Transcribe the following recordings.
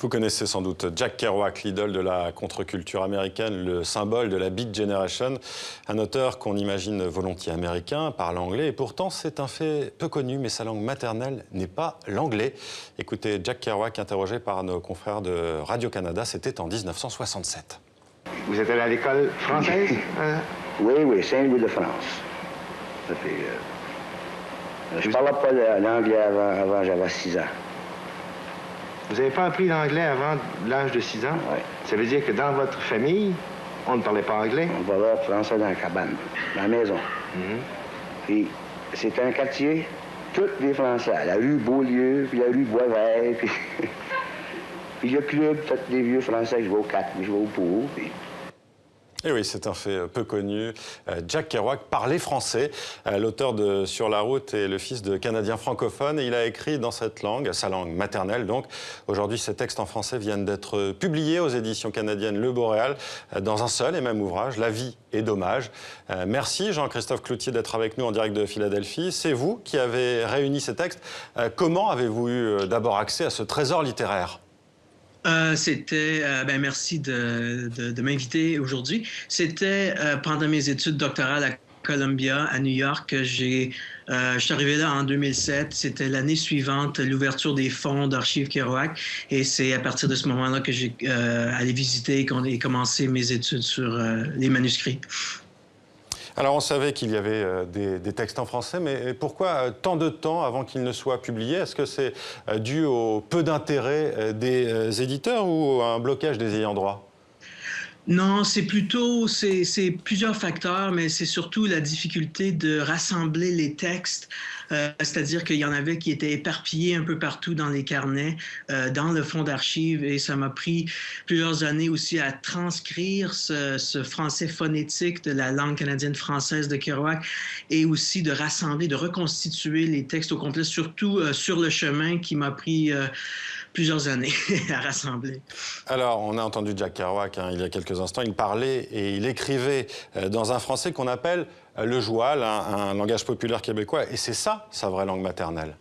Vous connaissez sans doute Jack Kerouac, l'idole de la contre-culture américaine, le symbole de la Beat Generation, un auteur qu'on imagine volontiers américain, parle anglais, et pourtant c'est un fait peu connu, mais sa langue maternelle n'est pas l'anglais. Écoutez Jack Kerouac interrogé par nos confrères de Radio-Canada, c'était en 1967. Vous êtes allé à l'école française? Oui, Saint-Louis de France. Ça fait, je ne parlais pas l'anglais avant j'avais 6 ans. Vous n'avez pas appris l'anglais avant l'âge de 6 ans? Oui. Ça veut dire que dans votre famille, on ne parlait pas anglais? On parlait français dans la cabane, dans la maison. Puis c'était un quartier, tous des Français. La rue Beaulieu, puis la rue Boisvert, puis... puis le club, tous des vieux Français, je vais au 4, je vais au Pau, puis... Et oui, c'est un fait peu connu. Jack Kerouac parlait français. L'auteur de Sur la route est le fils de Canadiens francophones et il a écrit dans cette langue, sa langue maternelle donc. Aujourd'hui, ces textes en français viennent d'être publiés aux éditions canadiennes Le Boréal dans un seul et même ouvrage, La vie est dommage. Merci Jean-Christophe Cloutier d'être avec nous en direct de Philadelphie. C'est vous qui avez réuni ces textes. Comment avez-vous eu d'abord accès à ce trésor littéraire ? Merci de m'inviter aujourd'hui. C'était pendant mes études doctorales à Columbia, à New York, que je suis arrivé là en 2007. C'était l'année suivante, l'ouverture des fonds d'archives Kerouac. Et c'est à partir de ce moment-là que j'ai allé visiter et commencé mes études sur les manuscrits. Alors, on savait qu'il y avait des textes en français, mais pourquoi tant de temps avant qu'ils ne soient publiés? Est-ce que c'est dû au peu d'intérêt des éditeurs ou à un blocage des ayants droit? Non, c'est plusieurs facteurs, mais c'est surtout la difficulté de rassembler les textes. C'est-à-dire qu'il y en avait qui étaient éparpillés un peu partout dans les carnets, dans le fonds d'archives, et ça m'a pris plusieurs années aussi à transcrire ce français phonétique de la langue canadienne française de Kerouac, et aussi de rassembler, de reconstituer les textes au complet, surtout sur le chemin qui m'a pris plusieurs années à rassembler. Alors, on a entendu Jack Kerouac il y a quelques instants. Il parlait et il écrivait dans un français qu'on appelle le joual, un langage populaire québécois. Et c'est ça, sa vraie langue maternelle.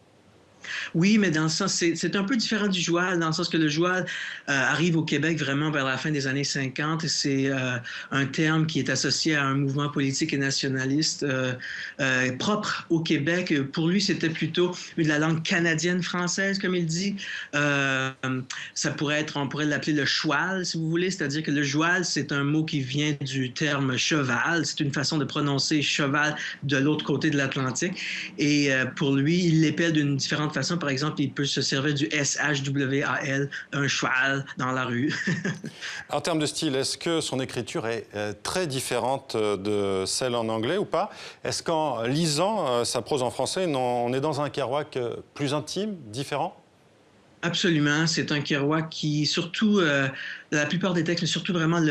Oui, mais dans le sens, c'est un peu différent du joual, dans le sens que le joual arrive au Québec vraiment vers la fin des années 50. C'est un terme qui est associé à un mouvement politique et nationaliste propre au Québec. Pour lui, c'était plutôt la langue canadienne-française, comme il dit. Ça pourrait être, on pourrait l'appeler le choual, si vous voulez. C'est-à-dire que le joual, c'est un mot qui vient du terme cheval. C'est une façon de prononcer cheval de l'autre côté de l'Atlantique. Et pour lui, il l'épelle d'une différente façon. Par exemple, il peut se servir du SHWAL, un cheval dans la rue. En termes de style, est-ce que son écriture est très différente de celle en anglais ou pas? Est-ce qu'en lisant sa prose en français, on est dans un Kerouac plus intime, différent? Absolument. C'est un Kerouac qui, surtout, la plupart des textes, mais surtout vraiment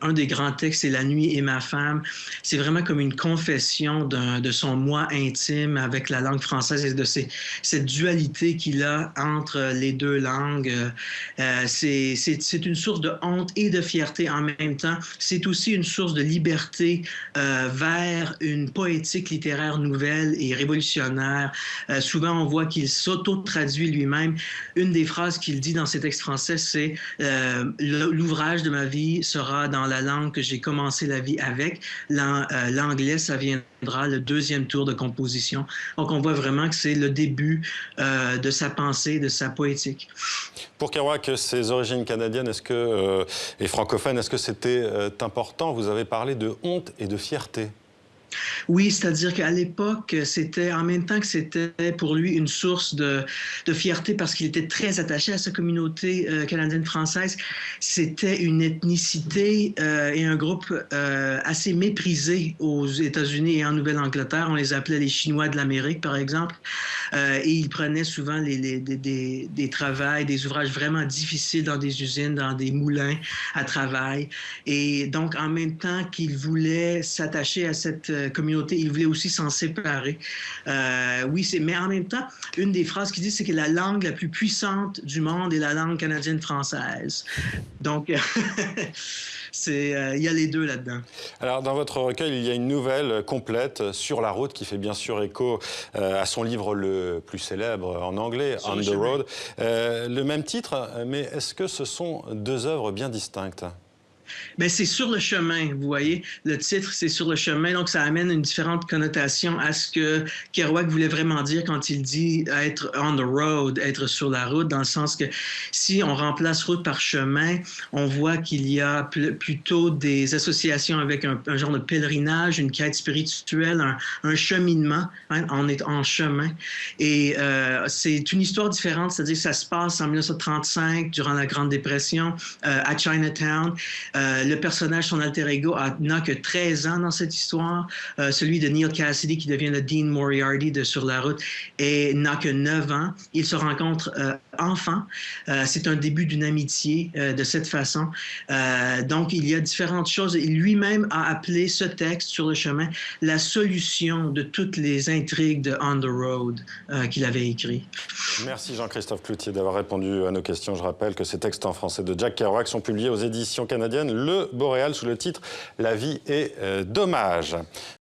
un des grands textes, c'est La nuit et ma femme. C'est vraiment comme une confession de son moi intime avec la langue française et de cette dualité qu'il a entre les deux langues. C'est une source de honte et de fierté en même temps. C'est aussi une source de liberté vers une poétique littéraire nouvelle et révolutionnaire. Souvent, on voit qu'il s'auto-traduit lui-même. Une des phrases qu'il dit dans ses textes français, c'est l'ouvrage de ma vie sera dans la langue que j'ai commencé la vie avec. L'anglais, ça viendra le deuxième tour de composition. Donc, on voit vraiment que c'est le début de sa pensée, de sa poétique. Pour Kerouac, ses origines canadiennes et francophones, est-ce que c'était important? Vous avez parlé de honte et de fierté. Oui, c'est-à-dire qu'à l'époque, c'était en même temps que c'était pour lui une source de fierté parce qu'il était très attaché à sa communauté canadienne-française. C'était une ethnicité et un groupe assez méprisé aux États-Unis et en Nouvelle-Angleterre. On les appelait les Chinois de l'Amérique, par exemple. Et il prenait souvent des travails, des ouvrages vraiment difficiles dans des usines, dans des moulins à travail. Et donc, en même temps qu'il voulait s'attacher à cette communauté communauté. Il voulait aussi s'en séparer. Oui, mais en même temps, une des phrases qu'il dit, c'est que la langue la plus puissante du monde est la langue canadienne-française. Donc, il y a les deux là-dedans. Alors, dans votre recueil, il y a une nouvelle complète, Sur la route, qui fait bien sûr écho à son livre le plus célèbre en anglais, On the Road. Le même titre, mais est-ce que ce sont deux œuvres bien distinctes? Bien, c'est sur le chemin, vous voyez. Le titre, c'est sur le chemin, donc ça amène une différente connotation à ce que Kerouac voulait vraiment dire quand il dit être on the road, être sur la route, dans le sens que si on remplace route par chemin, on voit qu'il y a plutôt des associations avec un genre de pèlerinage, une quête spirituelle, un cheminement, hein, on est en chemin. Et c'est une histoire différente, c'est-à-dire que ça se passe en 1935, durant la Grande Dépression, à Chinatown. Le personnage, son alter ego, n'a que 13 ans dans cette histoire. Celui de Neil Cassidy, qui devient le Dean Moriarty de Sur la route, n'a que 9 ans. Ils se rencontrent enfants. C'est un début d'une amitié de cette façon. Donc, il y a différentes choses. Et lui-même a appelé ce texte, Sur le chemin, la solution de toutes les intrigues de On the Road qu'il avait écrit. Merci Jean-Christophe Cloutier d'avoir répondu à nos questions. Je rappelle que ces textes en français de Jack Kerouac sont publiés aux éditions canadiennes Le Boréal sous le titre « La vie est dommage ».